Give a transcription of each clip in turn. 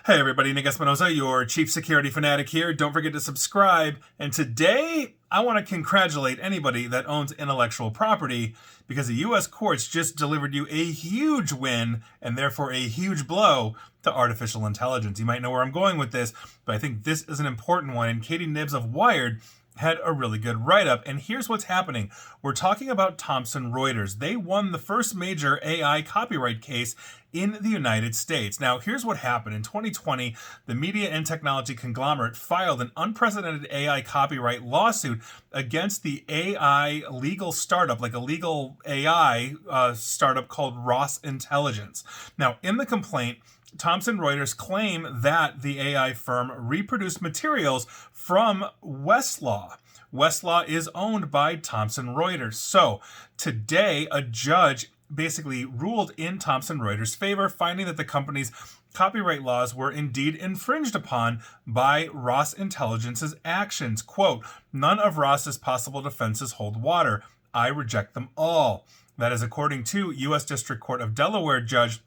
Hey everybody, Nick Espinosa, your chief security fanatic here. Don't forget to subscribe. And today, I want to congratulate anybody that owns intellectual property because the U.S. courts just delivered you a huge win and therefore a huge blow to artificial intelligence. You might know where I'm going with this, but I think this is an important one. And Katie Nibbs of Wired had a really good write-up. And here's what's happening. We're talking about Thomson Reuters. They won the first major AI copyright case in the United States. Now, here's what happened. In 2020, the media and technology conglomerate filed an unprecedented AI copyright lawsuit against the AI legal startup, like a legal AI startup called Ross Intelligence. Now, in the complaint, Thomson Reuters claim that the AI firm reproduced materials from Westlaw. Westlaw is owned by Thomson Reuters. So today, a judge basically ruled in Thomson Reuters' favor, finding that the company's copyright laws were indeed infringed upon by Ross Intelligence's actions. Quote, "None of Ross's possible defenses hold water. I reject them all." That is according to U.S. District Court of Delaware Judge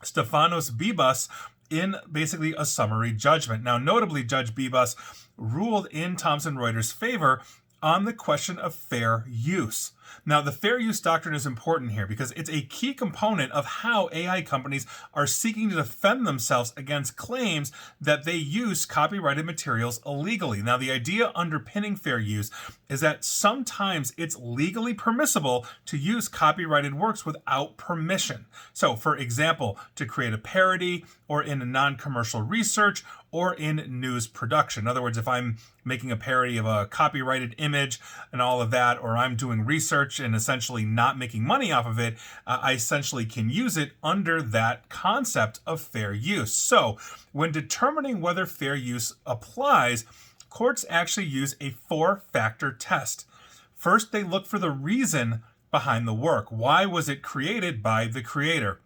Stefanos Bibas in basically a summary judgment. Now, notably, Judge Bibas ruled in Thomson Reuters' favor on the question of fair use. Now, the fair use doctrine is important here because it's a key component of how AI companies are seeking to defend themselves against claims that they use copyrighted materials illegally. Now, the idea underpinning fair use is that sometimes it's legally permissible to use copyrighted works without permission. So, for example, to create a parody or in a non-commercial research or in news production. In other words, if I'm making a parody of a copyrighted image and all of that, or I'm doing research and essentially not making money off of it, I essentially can use it under that concept of fair use. So when determining whether fair use applies, courts actually use a 4-factor test. First, they look for the reason behind the work. Why was it created by the creator?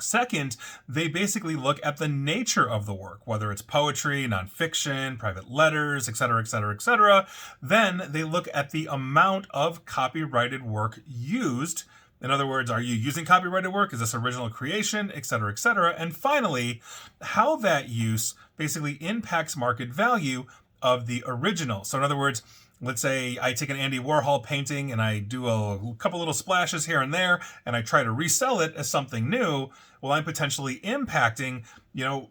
Second, they basically look at the nature of the work, whether it's poetry, nonfiction, private letters, etc., etc., etc. Then they look at the amount of copyrighted work used. In other words, are you using copyrighted work? Is this original creation, etc., etc.? And finally, how that use basically impacts market value of the original. So in other words, let's say I take an Andy Warhol painting and I do a couple little splashes here and there and I try to resell it as something new. Well, I'm potentially impacting,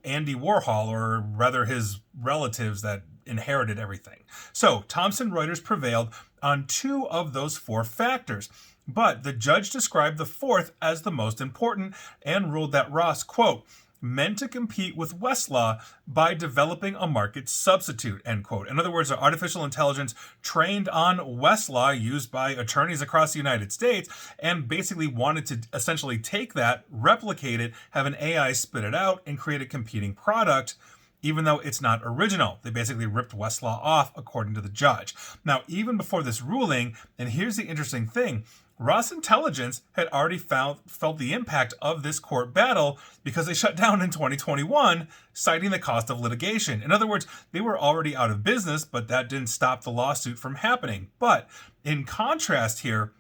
Andy Warhol, or rather his relatives that inherited everything. So Thomson Reuters prevailed on 2 of those 4 factors. But the judge described the 4th as the most important and ruled that Ross, quote, "meant to compete with Westlaw by developing a market substitute," end quote. In other words, artificial intelligence trained on Westlaw used by attorneys across the United States and basically wanted to essentially take that, replicate it, have an AI spit it out, and create a competing product, even though it's not original. They basically ripped Westlaw off, according to the judge. Now, even before this ruling, and here's the interesting thing, Ross Intelligence had already felt the impact of this court battle because they shut down in 2021, citing the cost of litigation. In other words, they were already out of business, but that didn't stop the lawsuit from happening. But in contrast here,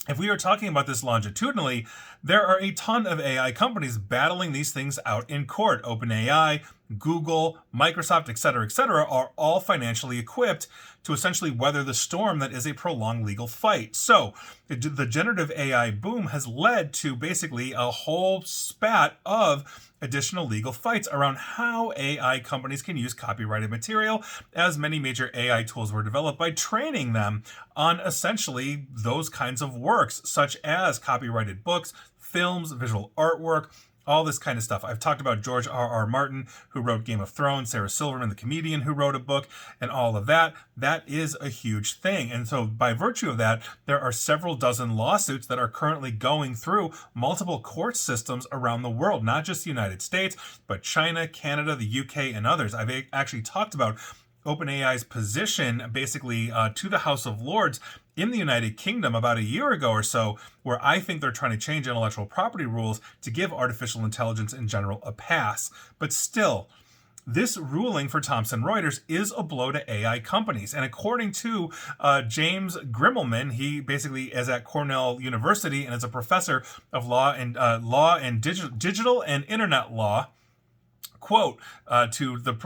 if we are talking about this longitudinally, there are a ton of AI companies battling these things out in court. OpenAI, Google, Microsoft, etc., are all financially equipped to essentially weather the storm that is a prolonged legal fight. So the generative AI boom has led to basically a whole spat of additional legal fights around how AI companies can use copyrighted material, as many major AI tools were developed by training them on essentially those kinds of works, such as copyrighted books, films, visual artwork, all this kind of stuff. I've talked about George R.R. Martin, who wrote Game of Thrones, Sarah Silverman, the comedian, who wrote a book, and all of that. That is a huge thing. And so by virtue of that, there are several dozen lawsuits that are currently going through multiple court systems around the world, not just the United States, but China, Canada, the UK, and others. I've actually talked about OpenAI's position basically to the House of Lords in the United Kingdom about a year ago or so, where I think they're trying to change intellectual property rules to give artificial intelligence in general a pass. But still, this ruling for Thomson Reuters is a blow to AI companies. And according to James Grimmelman, he basically is at Cornell University and is a professor of law and digital and internet law. quote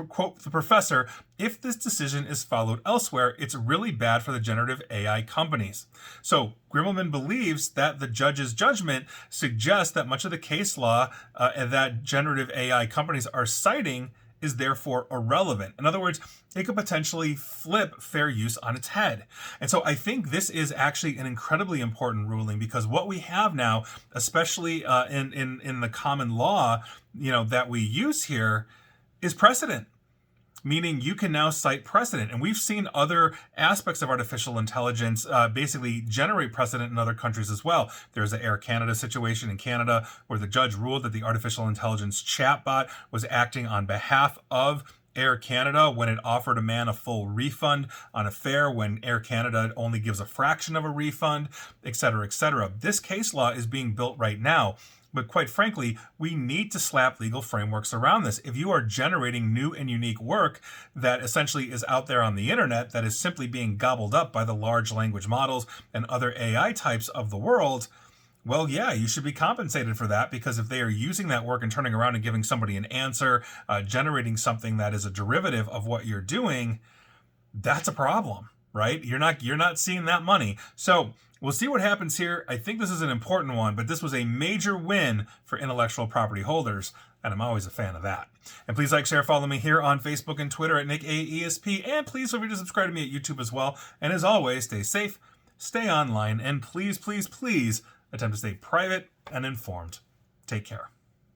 quote the professor, if this decision is followed elsewhere, it's really bad for the generative AI companies. So Grimmelman believes that the judge's judgment suggests that much of the case law that generative AI companies are citing is therefore irrelevant. In other words, it could potentially flip fair use on its head. And so I think this is actually an incredibly important ruling, because what we have now, especially in the common law, that we use here, is precedent. Meaning you can now cite precedent. And we've seen other aspects of artificial intelligence basically generate precedent in other countries as well. There's the Air Canada situation in Canada where the judge ruled that the artificial intelligence chatbot was acting on behalf of Air Canada when it offered a man a full refund on a fare when Air Canada only gives a fraction of a refund, et cetera, et cetera. This case law is being built right now. But quite frankly, we need to slap legal frameworks around this. If you are generating new and unique work that essentially is out there on the internet that is simply being gobbled up by the large language models and other AI types of the world, well, yeah, you should be compensated for that, because if they are using that work and turning around and giving somebody an answer, generating something that is a derivative of what you're doing, that's a problem, right? You're not seeing that money. So we'll see what happens here. I think this is an important one, but this was a major win for intellectual property holders, and I'm always a fan of that. And please like, share, follow me here on Facebook and Twitter at NickAESP, and please feel free to subscribe to me at YouTube as well. And as always, stay safe, stay online, and please, please, please attempt to stay private and informed. Take care.